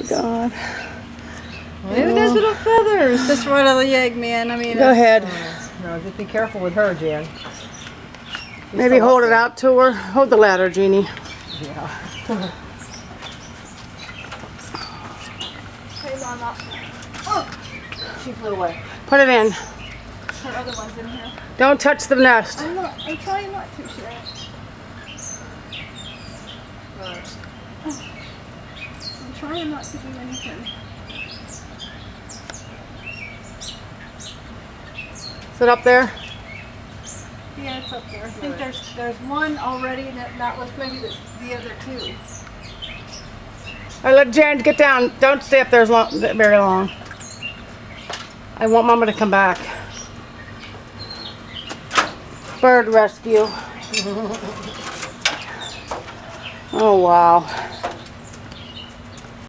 God. Maybe there's little feathers. Just right out of the egg, man. I mean, Go ahead. No, just be careful with her, Jan. Maybe hold it out to her. Hold the ladder, Jeannie. Yeah. Hey, Mama. Oh, she flew away. Put it in. Her other one's in here. Don't touch the nest. I'm trying not to, Sharon. I'm trying not to do anything. Is it up there? Yeah, it's up there. I think there's one already, and that was maybe the other two. All right, let Jan get down. Don't stay up there very long. I want Mama to come back. Bird rescue. Oh, wow.